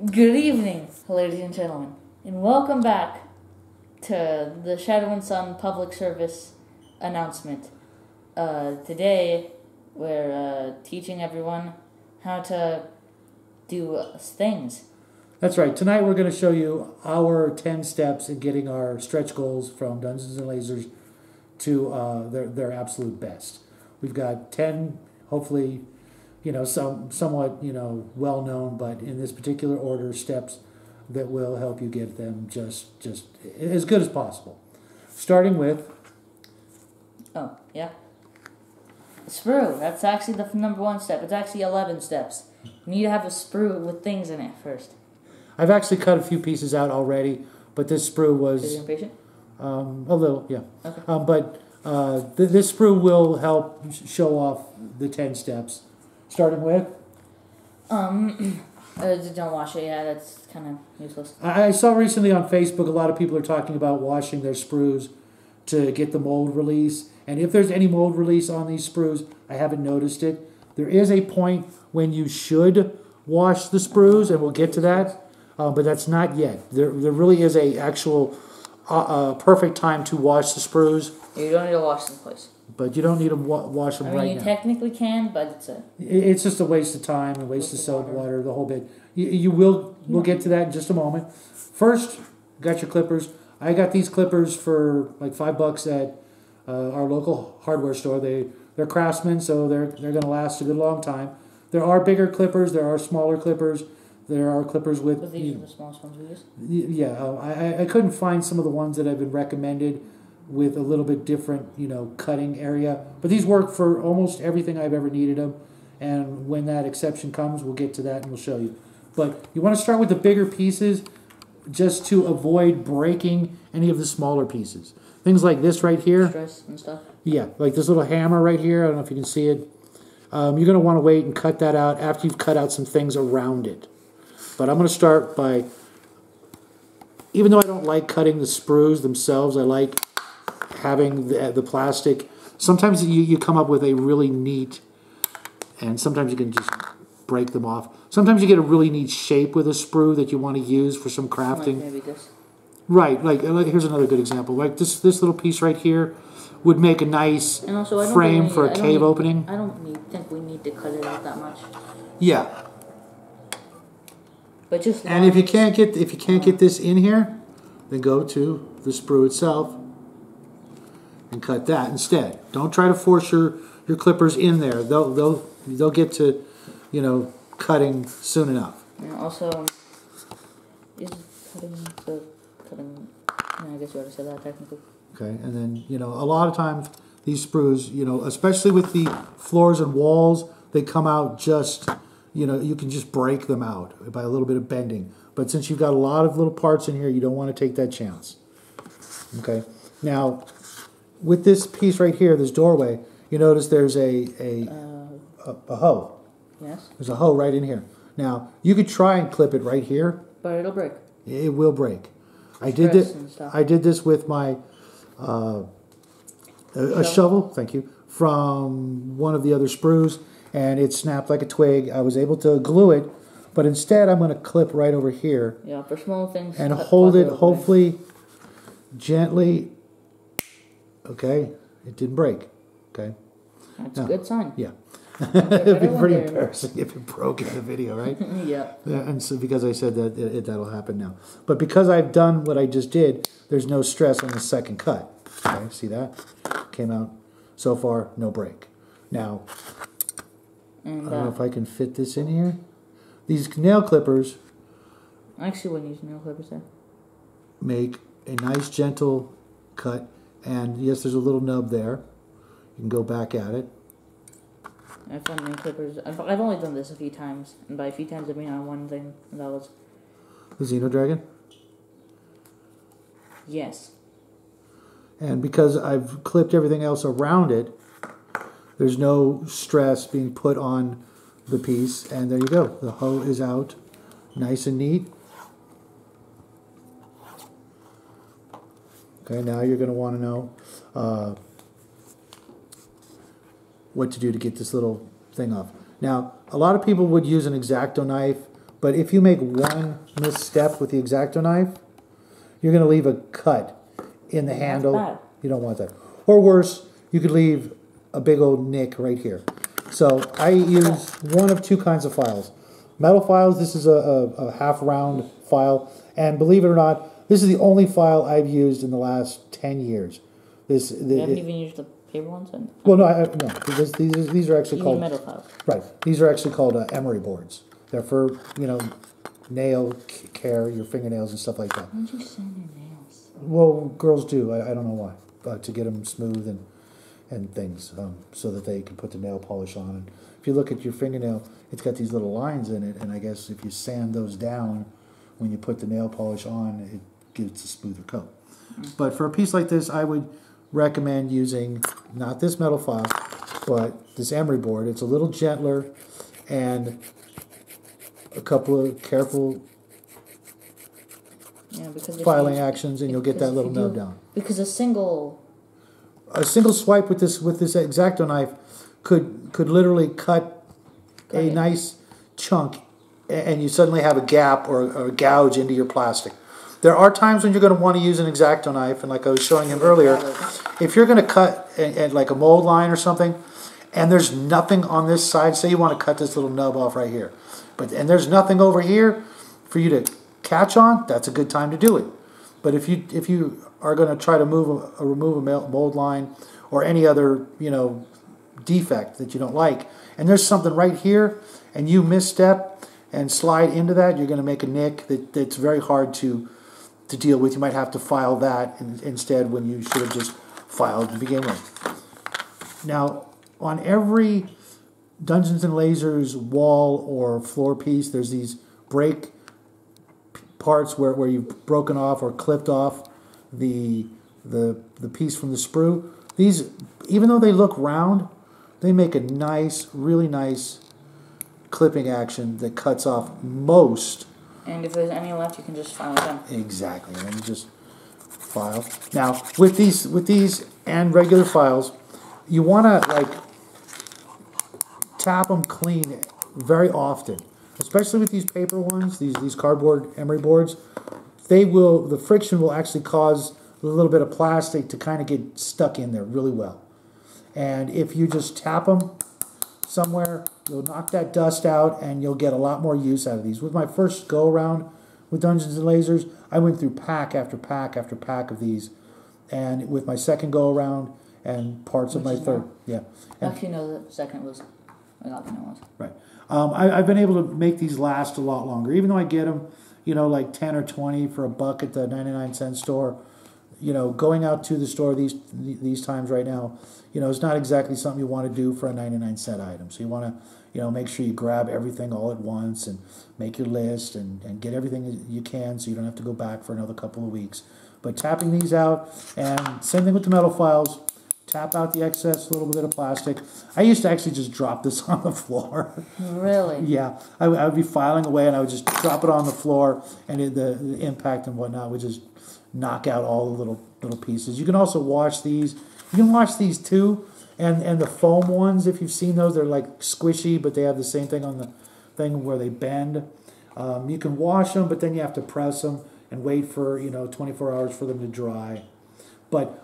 Good evening, ladies and gentlemen, and welcome back to the Shadow and Sun public service announcement. Today, we're teaching everyone how to do things. That's right. Tonight we're going to show you our 10 steps in getting our stretch goals from Dungeons and Lasers to their absolute best. We've got 10, hopefully, somewhat, well-known, but in this particular order, steps that will help you get them just as good as possible. Starting with... Oh, yeah. Sprue. That's actually the number one step. It's actually 11 steps. You need to have a sprue with things in it first. I've actually cut a few pieces out already, but this sprue was... Are you impatient? A little, yeah. Okay. This sprue will help show off the 10 steps. Starting with? Don't wash it. Yeah, that's kind of useless. I saw recently on Facebook a lot of people are talking about washing their sprues to get the mold release. And if there's any mold release on these sprues, I haven't noticed it. There is a point when you should wash the sprues, and we'll get to that. But that's not yet. There really is a actual perfect time to wash the sprues. You don't need to wash them twice. But you don't need to wash them right now. You technically can, but it's just a waste of time and waste of soap, water, the whole bit. We'll get to that in just a moment. First, got your clippers. I got these clippers for like $5 at our local hardware store. They're Craftsman, so they're going to last a good long time. There are bigger clippers. There are smaller clippers. There are clippers with... But these are the smallest ones we use? Yeah, I couldn't find some of the ones that have been recommended with a little bit different, cutting area. But these work for almost everything I've ever needed them. And when that exception comes, we'll get to that and we'll show you. But you want to start with the bigger pieces just to avoid breaking any of the smaller pieces. Things like this right here. Stress and stuff? Yeah, like this little hammer right here. I don't know if you can see it. You're going to want to wait and cut that out after you've cut out some things around it. But I'm going to start by, even though I don't like cutting the sprues themselves, I like having the plastic. Sometimes you come up with a really neat, and sometimes you can just break them off. Sometimes you get a really neat shape with a sprue that you want to use for some crafting. Like maybe this. Right, like here's another good example. Like this little piece right here would make a nice frame for a cave opening. I don't think we need to cut it out that much. Yeah. But just and if you can't get this in here, then go to the sprue itself and cut that instead. Don't try to force your clippers in there. They'll get to cutting soon enough. And also, is cutting. I guess you already said that technically. Okay, and then a lot of times these sprues, especially with the floors and walls, they come out just. You can just break them out by a little bit of bending. But since you've got a lot of little parts in here, you don't want to take that chance. Okay. Now, with this piece right here, this doorway, you notice there's a hoe. Yes. There's a hoe right in here. Now, you could try and clip it right here. But it'll break. It will break. I did this with my a shovel. Thank you. From one of the other sprues. And it snapped like a twig. I was able to glue it, but instead I'm going to clip right over here. Yeah, for small things. And hold it, hopefully, gently. Okay, it didn't break. Okay. That's a good sign. Yeah. It'd be pretty embarrassing if it broke in the video, right? Yeah. And so because I said that, that'll happen now. But because I've done what I just did, there's no stress on the second cut. Okay, see that? Came out so far, no break. Now... I don't know if I can fit this in here. These nail clippers... I actually wouldn't use nail clippers there. Make a nice gentle cut. And yes, there's a little nub there. You can go back at it. I've done nail clippers. I've only done this a few times. And by a few times I mean on one thing. And that was... The Xenodragon? Yes. And because I've clipped everything else around it, there's no stress being put on the piece. And there you go. The hoe is out. Nice and neat. Okay, now you're going to want to know what to do to get this little thing off. Now, a lot of people would use an x-acto knife, But if you make one misstep with the X-acto knife, you're going to leave a cut in the handle. Bad. You don't want that. Or worse, you could leave a big old nick right here. So I use one of two kinds of files. Metal files, this is a half round file. And believe it or not, this is the only file I've used in the last 10 years. You haven't even used the paper ones? Well, no, these are actually called... metal files. Right. These are actually called emery boards. They're for, you know, nail care, your fingernails and stuff like that. Why don't you sand your nails? Well, girls do. I don't know why. To get them smooth and things, so that they can put the nail polish on. And if you look at your fingernail, it's got these little lines in it, and I guess if you sand those down when you put the nail polish on, it gives a smoother coat. But for a piece like this, I would recommend using not this metal file, but this emery board. It's a little gentler, and a couple of careful filing actions, and you'll get that little nub down. Because a single swipe with this X-acto knife could literally cut a nice chunk, and you suddenly have a gap or a gouge into your plastic. There are times when you're going to want to use an X-acto knife, and like I was showing him earlier, if you're going to cut at like a mold line or something, and there's nothing on this side, say you want to cut this little nub off right here, and there's nothing over here for you to catch on, that's a good time to do it. But if you are going to try to remove a mold line or any other, you know, defect that you don't like, and there's something right here, and you misstep and slide into that, you're going to make a nick that's very hard to deal with. You might have to file that instead when you should have just filed to begin with. Now, on every Dungeons and Lasers wall or floor piece, there's these break parts where you've broken off or clipped off the piece from the sprue. These, even though they look round, they make a nice, really nice clipping action that cuts off most. And if there's any left, you can just file them. Exactly, and then you just file. Now, with these and regular files, you want to like tap them clean very often, especially with these paper ones, these cardboard emery boards. The friction will actually cause a little bit of plastic to kind of get stuck in there really well. And if you just tap them somewhere, you'll knock that dust out, and you'll get a lot more use out of these. With my first go-around with Dungeons and Lasers, I went through pack after pack after pack of these. And with my second go-around and parts of my third. Yeah. Actually, no, the second was... I got the new ones. Right. I've been able to make these last a lot longer. Even though I get them, you know, like 10 or 20 for a buck at the 99-cent store, you know, going out to the store these times right now, you know, it's not exactly something you want to do for a 99-cent item. So you want to, you know, make sure you grab everything all at once and make your list and get everything you can so you don't have to go back for another couple of weeks. But tapping these out, and same thing with the metal files, tap out the excess little bit of plastic. I used to actually just drop this on the floor. Really? Yeah. I would be filing away, and I would just drop it on the floor, and the impact and whatnot would just knock out all the little pieces. You can also wash these. You can wash these too, and the foam ones, if you've seen those, they're like squishy, but they have the same thing on the thing where they bend. You can wash them, but then you have to press them and wait for 24 hours for them to dry. But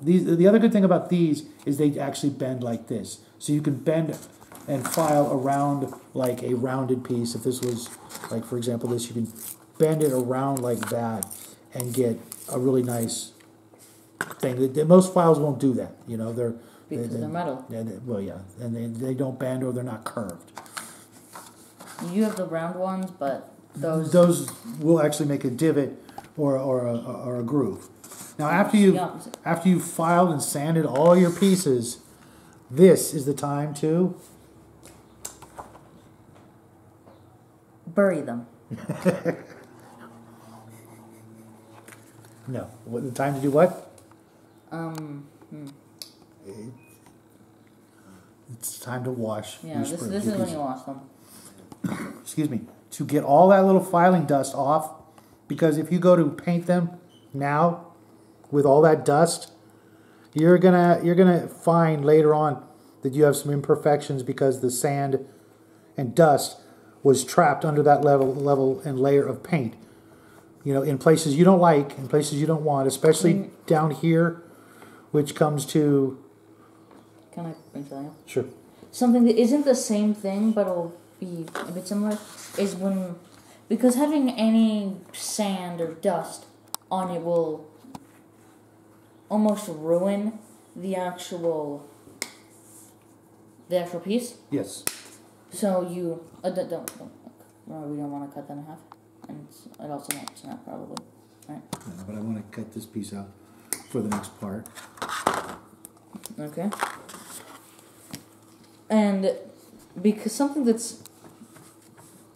the other good thing about these is they actually bend like this. So you can bend and file around like a rounded piece. If this was, like for example, this, you can bend it around like that and get a really nice thing. Most files won't do that. You know, they're metal. Yeah, and they don't bend, or they're not curved. You have the round ones, but those will actually make a divot or a groove. Now, after you've filed and sanded all your pieces, this is the time to bury them. No, the time to do what? It's time to wash. Yeah, this is when you wash them. Excuse me. To get all that little filing dust off, because if you go to paint them now with all that dust, you're gonna find later on that you have some imperfections because the sand and dust was trapped under that level and layer of paint. You know, in places you don't like, in places you don't want, especially down here, which comes to... Can I bring something up? Sure. Something that isn't the same thing, but will be a bit similar, is when... Because having any sand or dust on it will almost ruin the actual piece. Yes. So you... we don't want to cut that in half. And it also won't snap, probably. Right? No, but I want to cut this piece out for the next part. Okay. And because something that's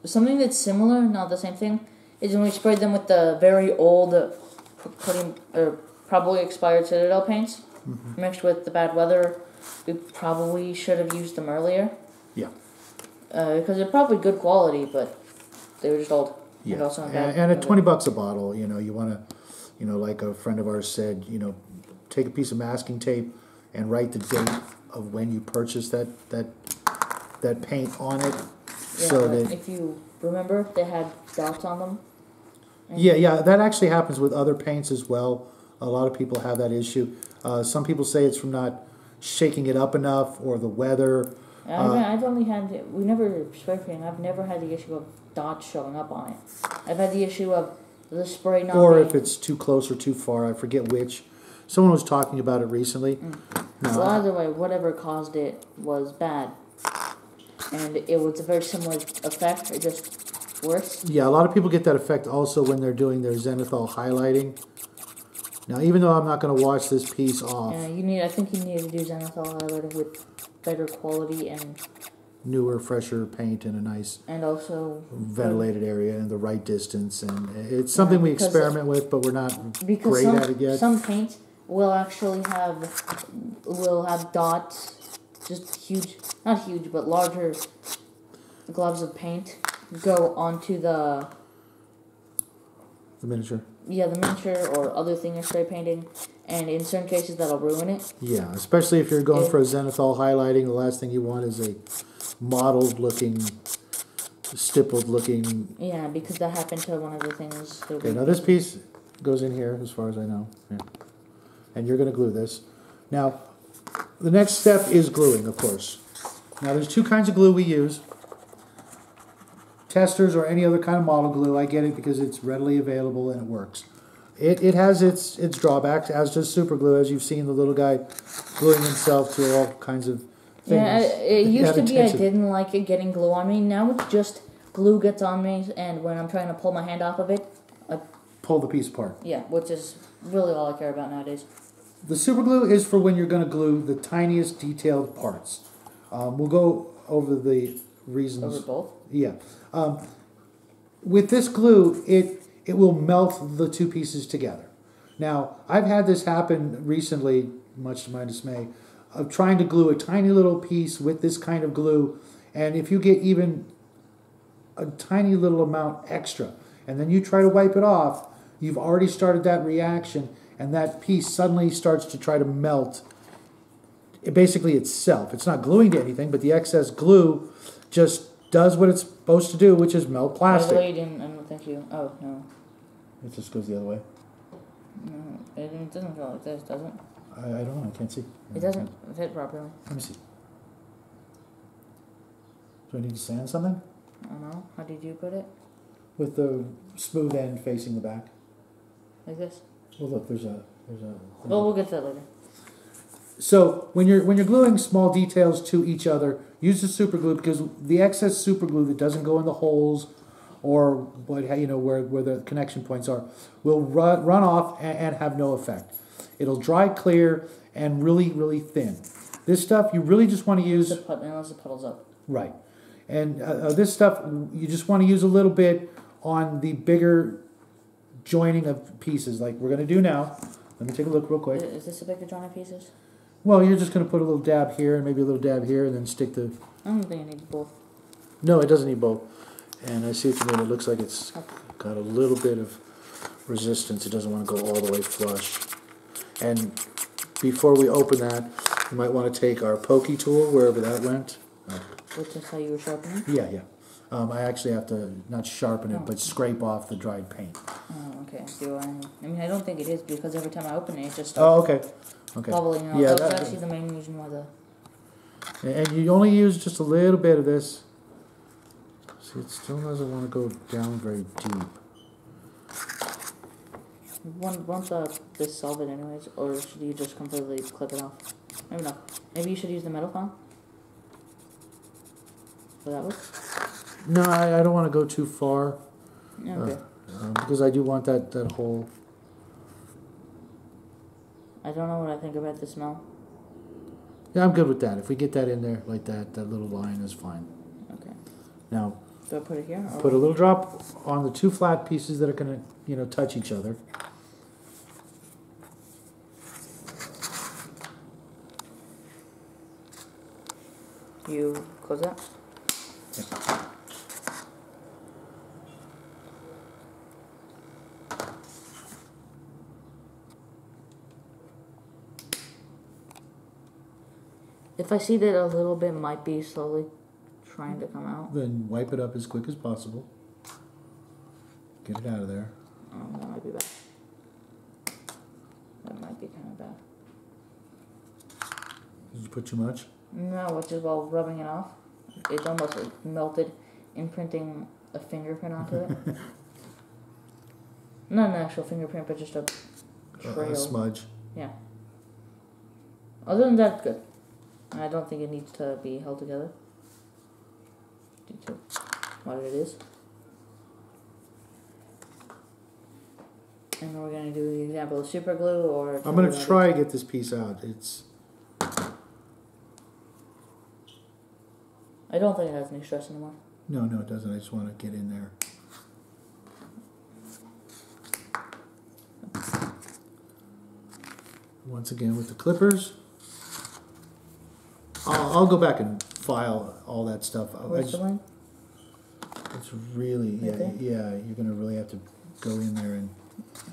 similar, not the same thing, is when we sprayed them with the very old, probably expired Citadel paints, mixed with the bad weather. We probably should have used them earlier. Yeah. Because they're probably good quality, but they were just old. Yeah. And also and at $20 a bottle, you know, you want to, you know, like a friend of ours said, you know, take a piece of masking tape and write the date of when you purchased that paint on it. Yeah, so that if you remember, they had dots on them. Yeah, that actually happens with other paints as well. A lot of people have that issue. Some people say it's from not shaking it up enough or the weather. I've only had, we never spray paint, I've never had the issue of dots showing up on it. I've had the issue of the spray not or being, if it's too close or too far, I forget which. Someone was talking about it recently. Well, either way, whatever caused it was bad. And it was a very similar effect, or just worse. Yeah, a lot of people get that effect also when they're doing their zenithal highlighting. Now, even though I'm not going to wash this piece off, I think you need to do zenithal highlighting with better quality and newer, fresher paint in a nice and also ventilated area and the right distance. And it's something we experiment with, but we're not great at it yet. Some paint will actually have dots, just huge, not huge, but larger globs of paint go onto the miniature. Yeah, the miniature or other thing you're spray painting, and in certain cases that'll ruin it. Yeah, especially if you're going for a zenithal highlighting, the last thing you want is a mottled looking, stippled looking. Yeah, because that happened to one of the things. Okay, now this piece goes in here as far as I know. Yeah. And you're going to glue this. Now, the next step is gluing, of course. Now, there's two kinds of glue we use. Testers or any other kind of model glue. I get it because it's readily available and it works. It has its drawbacks, as does super glue, as you've seen the little guy gluing himself to all kinds of things. Yeah, it used to be I didn't like it getting glue on me. Now it's just glue gets on me, and when I'm trying to pull my hand off of it, I pull the piece apart. Yeah, which is really all I care about nowadays. The super glue is for when you're going to glue the tiniest detailed parts. We'll go over the reasons. Over both? Yeah. With this glue, it will melt the two pieces together. Now, I've had this happen recently, much to my dismay, of trying to glue a tiny little piece with this kind of glue, and if you get even a tiny little amount extra, and then you try to wipe it off, you've already started that reaction, and that piece suddenly starts to try to melt basically itself. It's not gluing to anything, but the excess glue just does what it's supposed to do, which is melt plastic. By the way, I don't think you... Oh, no. It just goes the other way. No, it doesn't go like this, does it? I don't know. I can't see. It doesn't fit properly. Let me see. Do I need to sand something? I don't know. How did you put it? With the smooth end facing the back. Like this? Well, look, there's a. Well, we'll get to that later. So when you're gluing small details to each other, use the super glue, because the excess super glue that doesn't go in the holes or where the connection points are will run off and have no effect. It'll dry clear and really, really thin. This stuff you really just want to use unless the puddle's up. Right, and this stuff you just want to use a little bit on the bigger joining of pieces, like we're going to do now. Let me take a look real quick. Is this a bigger join of pieces? Well, you're just going to put a little dab here and maybe a little dab here, and then stick the... I don't think I need both. No, it doesn't need both. And I see what you mean. It looks like it's got a little bit of resistance. It doesn't want to go all the way flush. And before we open that, you might want to take our pokey tool, wherever that went. Which is how you were sharpening? Yeah. I actually have to not sharpen it, but scrape off the dried paint. Oh, okay. I mean, I don't think it is because every time I open it, it just Oh, starts okay. bubbling out. Yeah, that's actually the main reason why the... And you only use just a little bit of this. See, it still doesn't want to go down very deep. Won't this solve it anyways, or should you just completely clip it off? Maybe not. Maybe you should use the metal file? Will that work? No, I don't want to go too far. Okay. Because I do want that whole... I don't know what I think about the smell. Yeah, I'm good with that. If we get that in there like that, that little line is fine. Okay. Now, do I put it here? Put a little drop on the two flat pieces that are going to, touch each other. You close that? Yeah. If I see that a little bit might be slowly trying to come out. Then wipe it up as quick as possible. Get it out of there. Oh, that might be bad. That might be kind of bad. Did you put too much? No, which is while rubbing it off, it's almost like melted, imprinting a fingerprint onto it. Not an actual fingerprint, but just a trail. A smudge. Yeah. Other than that, good. I don't think it needs to be held together. Due to what it is. And we're going to do the example of super glue or... I'm going to try to get this piece out. It's... I don't think it has any stress anymore. No, it doesn't. I just want to get in there. Once again with the clippers. I'll go back and file all that stuff. Where's the line? It's really, Okay. yeah, you're going to really have to go in there and...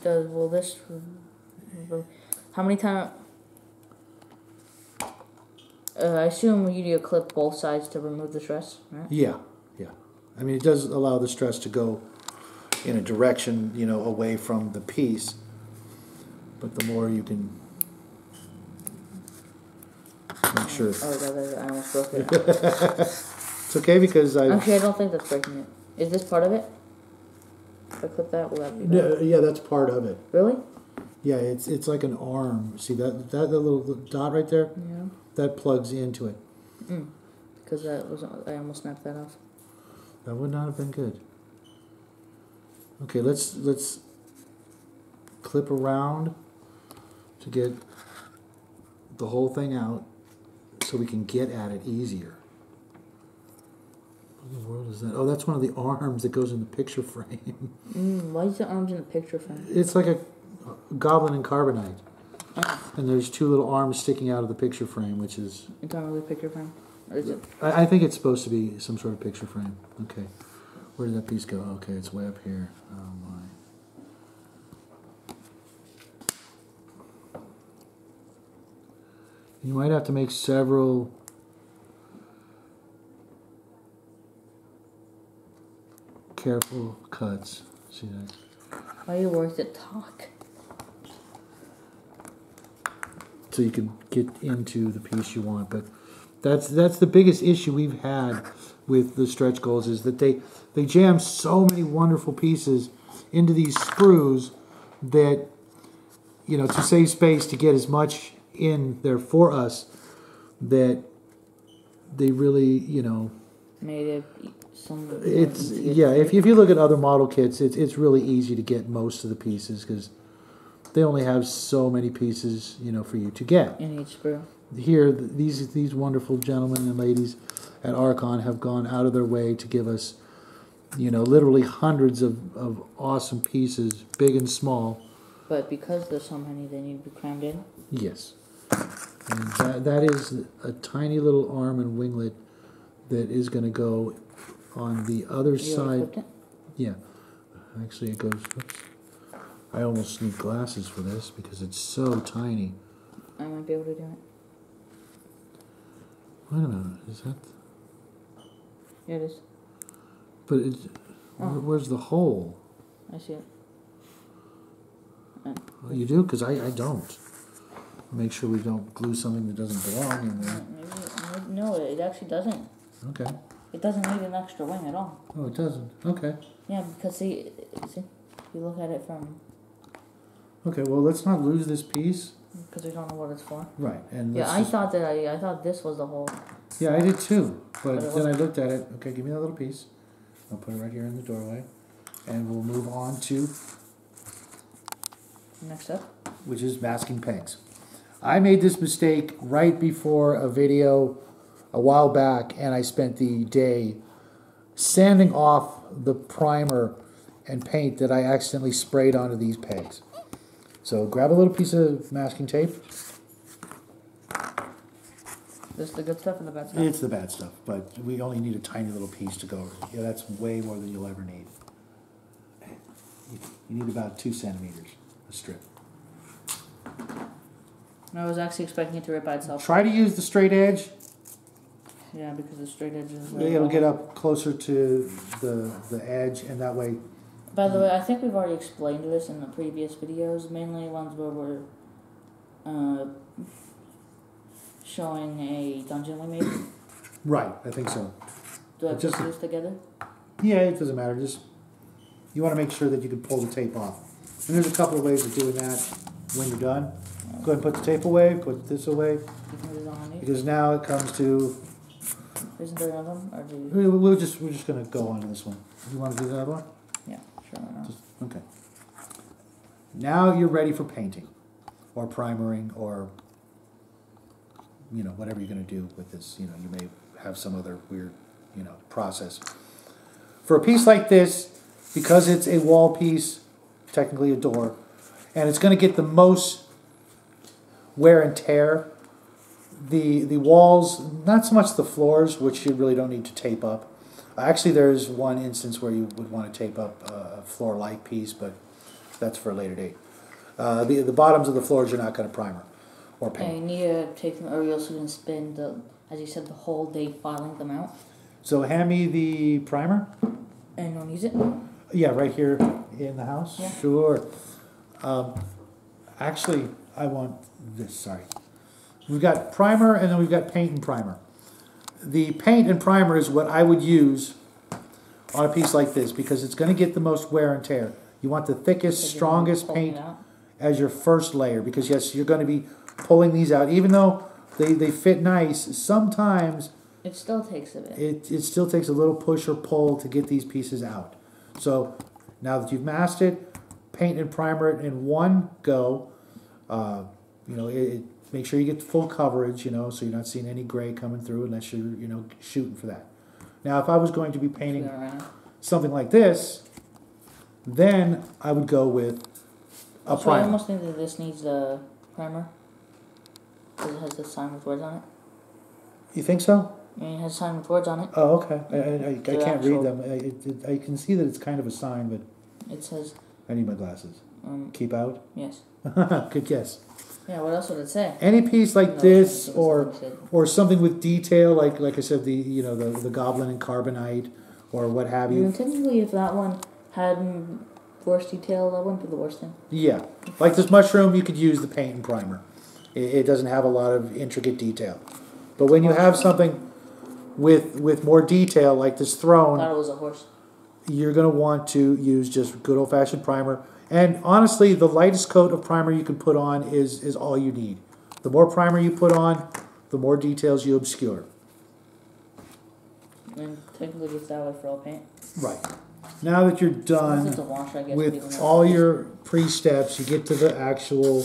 Will this... How many times... I assume you need to clip both sides to remove the stress, right? Yeah. I mean, it does allow the stress to go in a direction, away from the piece. But the more you can make sure... Oh, I almost broke it. It's okay because Actually, I don't think that's breaking it. Is this part of it? If I clip that, will that be better? Yeah, that's part of it. Really? Yeah, it's like an arm. See that little dot right there? Yeah. That plugs into it. Because I almost snapped that off. That would not have been good. Okay, let's clip around to get the whole thing out so we can get at it easier. What in the world is that? Oh, that's one of the arms that goes in the picture frame. Why is the arms in the picture frame? It's like a goblin in carbonite. Oh. And there's two little arms sticking out of the picture frame, which is... It's not really a picture frame? Or is it? I think it's supposed to be some sort of picture frame. Okay. Where did that piece go? Okay, it's way up here. Oh, my. You might have to make several... careful cuts. See that? Why are you worth to talk? So you can get into the piece you want, but that's the biggest issue we've had with the stretch goals is that they jam so many wonderful pieces into these sprues that to save space to get as much in there for us that they really Made it it's if you look at other model kits it's really easy to get most of the pieces because they only have so many pieces for you to get in each sprue. Here these wonderful gentlemen and ladies at Archon have gone out of their way to give us literally hundreds of awesome pieces, big and small. But because there's so many, they need to be crammed in? Yes. And that is a tiny little arm and winglet that is going to go on the other side. It? Yeah. Actually, it goes... Oops. I almost need glasses for this because it's so tiny. I might be able to do it. Wait a minute. Is that... Yeah, it is. But it's, where's the hole? I see it. Well, you do? Because I don't. Make sure we don't glue something that doesn't belong in there. Maybe, no, it actually doesn't. Okay. It doesn't need an extra wing at all. Oh, it doesn't. Okay. Yeah, because see, you look at it from... Okay, well, let's not lose this piece. Because we don't know what it's for. Right, and yeah, I thought this was the hole. Yeah, I did too. But then I looked at it. Okay, give me that little piece. I'll put it right here in the doorway, and we'll move on to next up, which is masking pegs. I made this mistake right before a video a while back, and I spent the day sanding off the primer and paint that I accidentally sprayed onto these pegs. So grab a little piece of masking tape. This is the good stuff or the bad stuff? It's the bad stuff, but we only need a tiny little piece to go over. Yeah, that's way more than you'll ever need. You need about 2 centimeters, a strip. I was actually expecting it to rip by itself. Try to use the straight edge. Yeah, because the straight edge is... It'll get up closer to the edge, and that way... By the way, I think we've already explained this in the previous videos, mainly ones where we're showing a dungeon we made. Right, I think so. Do I put this together? Yeah, it doesn't matter. Just you want to make sure that you can pull the tape off. And there's a couple of ways of doing that when you're done. Go ahead and put the tape away, put this away. Because now it comes to... Isn't there another one? Or do you... We're just going to go on to this one. You want to do the other one? Yeah, sure. Okay. Now you're ready for painting, or primering, or whatever you're going to do with this. You may have some other weird process. For a piece like this, because it's a wall piece, technically a door, and it's going to get the most wear and tear. The walls, not so much the floors, which you really don't need to tape up. Actually, there's one instance where you would want to tape up a floor-like piece, but that's for a later date. The bottoms of the floors you're not going to primer or paint. Yeah, you need to take them, or you also going to spend, as you said, the whole day filing them out. So hand me the primer. And don't use it? Yeah, right here in the house. Yeah. Sure. Actually, I want this, sorry. We've got primer, and then we've got paint and primer. The paint and primer is what I would use on a piece like this because it's going to get the most wear and tear. You want the thickest, strongest paint as your first layer because, yes, you're going to be pulling these out. Even though they fit nice, sometimes... It still takes a bit. It still takes a little push or pull to get these pieces out. So now that you've masked it, paint and primer it in one go. Make sure you get the full coverage, so you're not seeing any gray coming through unless you're, shooting for that. Now, if I was going to be painting something like this, then I would go with a primer. I almost think that this needs a primer because it has the sign with words on it. You think so? I mean, it has a sign with words on it. Oh, okay. I can't read them. I can see that it's kind of a sign, but... It says... I need my glasses. Keep out? Yes. Good guess. Yeah, what else would it say? Any piece like this, or something with detail, like I said, the goblin and carbonite, or what have you. And technically, if that one had worse detail, that wouldn't be the worst thing. Yeah, like this mushroom, you could use the paint and primer. It doesn't have a lot of intricate detail, but when you have something with more detail, like this throne, I thought it was a horse. You're going to want to use just good old-fashioned primer. And honestly, the lightest coat of primer you can put on is all you need. The more primer you put on, the more details you obscure. And technically it's that way for all paint. Right. Now that you're done with all your pre-steps, you get to the actual,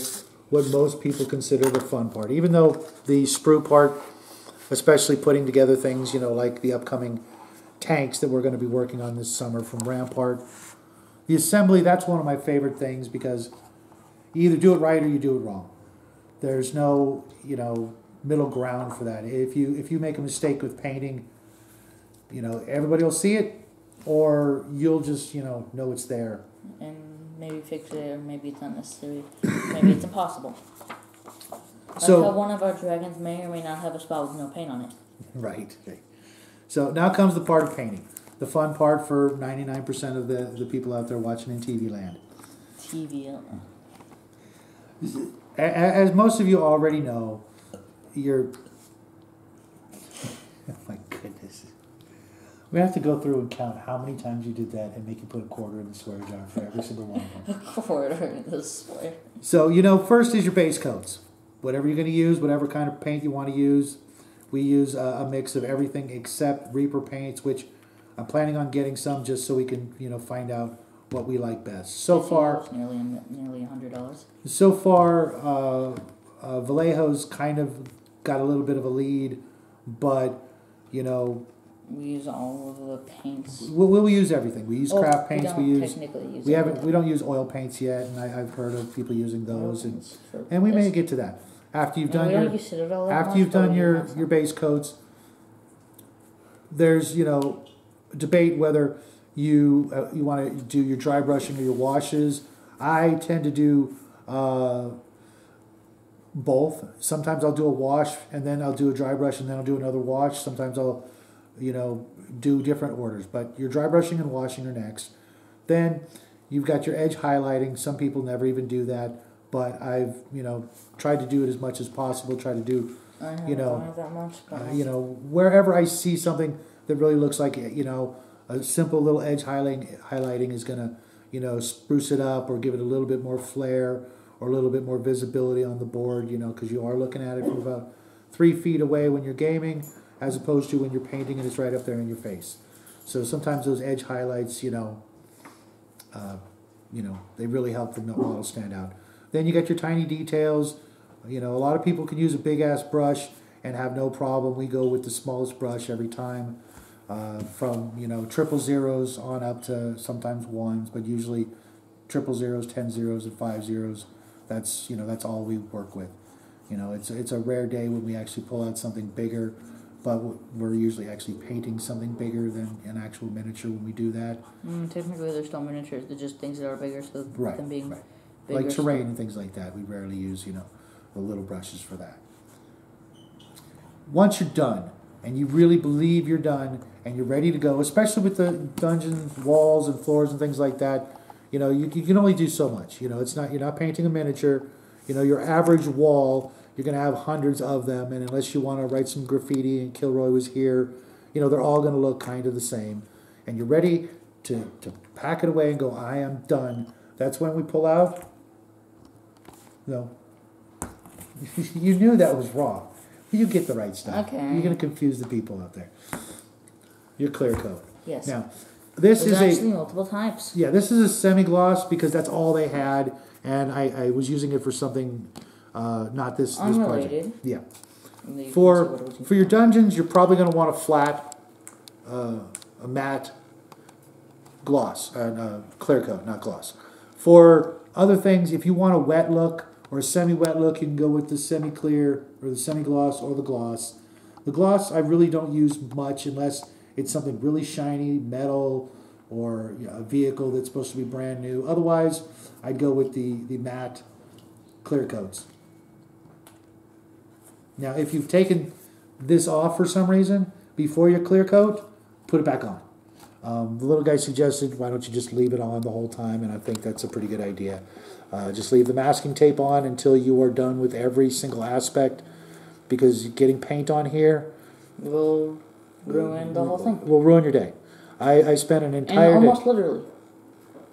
what most people consider the fun part. Even though the sprue part, especially putting together things, like the upcoming tanks that we're going to be working on this summer from Rampart, the assembly, that's one of my favorite things because you either do it right or you do it wrong. There's no, middle ground for that. If you make a mistake with painting, everybody will see it, or you'll just, know it's there. And maybe fix it, or maybe it's unnecessary. Maybe it's impossible. So one of our dragons may or may not have a spot with no paint on it. Right. So now comes the part of painting. the fun part for 99% of the people out there watching in TV land. TV. As most of you already know, you're... Oh my goodness. We have to go through and count how many times you did that and make you put a quarter in the swear jar for every single one of them. A quarter in the swear. So, you know, first is your base coats. Whatever you're going to use, whatever kind of paint you want to use. We use a mix of everything except Reaper paints, which I'm planning on getting some just so we can, you know, find out what we like best. So far, nearly $100. So far, Vallejo's kind of got a little bit of a lead, but, you know... We use all of the paints. We'll use everything. We use craft paints. We don't use oil paints yet, and I've heard of people using those, and we may get to that after you've done your base coats. There's, you know, debate whether you want to do your dry brushing or your washes. I tend to do both. Sometimes I'll do a wash and then I'll do a dry brush and then I'll do another wash. Sometimes I'll, you know, do different orders. But your dry brushing and washing are next. Then you've got your edge highlighting. Some people never even do that, but I've, you know, tried to do it as much as possible. Try to do, you know, wherever I see something that really looks like, you know, a simple little edge highlighting is going to, you know, spruce it up or give it a little bit more flair or a little bit more visibility on the board, you know, because you are looking at it from about 3 feet away when you're gaming, as opposed to when you're painting and it's right up there in your face. So sometimes those edge highlights, you know, they really help the model stand out. Then you got your tiny details. You know, a lot of people can use a big ass brush and have no problem. We go with the smallest brush every time, from, you know, 000s on up to sometimes 1s, but usually 000s, 10 zeros, and 5 zeros. That's, you know, that's all we work with. You know, it's a rare day when we actually pull out something bigger, but we're usually actually painting something bigger than an actual miniature when we do that. Technically, they're still miniatures. They're just things that are bigger, so them being bigger. Like terrain and things like that, we rarely use, you know, the little brushes for that. Once you're done, and you really believe you're done, and you're ready to go, especially with the dungeon walls and floors and things like that, you know, you can only do so much. You know, you're not painting a miniature. You know, your average wall, you're going to have hundreds of them, and unless you want to write some graffiti and Kilroy was here, you know, they're all going to look kind of the same. And you're ready to pack it away and go, I am done. That's when we pull out. No. You knew that was wrong. You get the right stuff. Okay. You're going to confuse the people out there. Your clear coat. Yes. Now, there's actually multiple types. Yeah, this is a semi-gloss because that's all they had, and I was using it for something, not this project. Yeah. For your dungeons, you're probably going to want a flat, a matte gloss, clear coat, not gloss. For other things, if you want a wet look or a semi-wet look, you can go with the semi-clear or the semi-gloss or the gloss. The gloss I really don't use much unless it's something really shiny, metal, or, you know, a vehicle that's supposed to be brand new. Otherwise, I'd go with the matte clear coats. Now, if you've taken this off for some reason before your clear coat, put it back on. The little guy suggested, why don't you just leave it on the whole time, and I think that's a pretty good idea. Just leave the masking tape on until you are done with every single aspect, because getting paint on here will ruin the whole thing. Will ruin your day. I spent an entire day. Almost literally.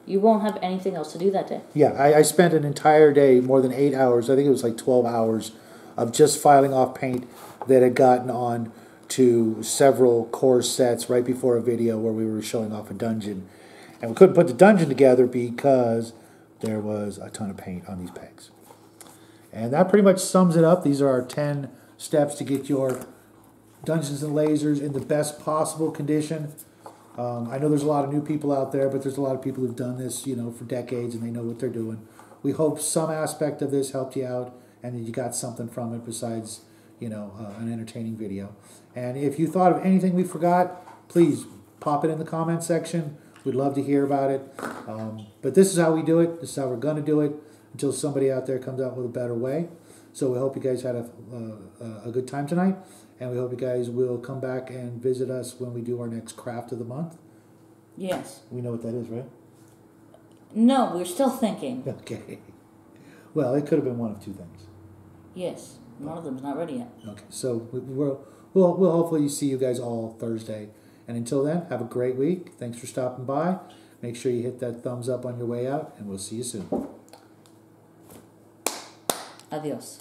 You won't have anything else to do that day. Yeah, I spent an entire day, more than 8 hours, I think it was like 12 hours, of just filing off paint that had gotten on to several core sets right before a video where we were showing off a dungeon. And we couldn't put the dungeon together because there was a ton of paint on these pegs. And that pretty much sums it up. These are our 10 steps to get your Dungeons and Lasers in the best possible condition. I know there's a lot of new people out there, but there's a lot of people who've done this, you know, for decades, and they know what they're doing. We hope some aspect of this helped you out and that you got something from it besides, you know, an entertaining video. And if you thought of anything we forgot, please pop it in the comment section. We'd love to hear about it. But this is how we do it. This is how we're going to do it until somebody out there comes out with a better way. So we hope you guys had a good time tonight. And we hope you guys will come back and visit us when we do our next craft of the month. Yes. We know what that is, right? No, we're still thinking. Okay. Well, it could have been one of two things. Yes. One of them's not ready yet. Okay, so we'll hopefully see you guys all Thursday. And until then, have a great week. Thanks for stopping by. Make sure you hit that thumbs up on your way out, and we'll see you soon. Adios.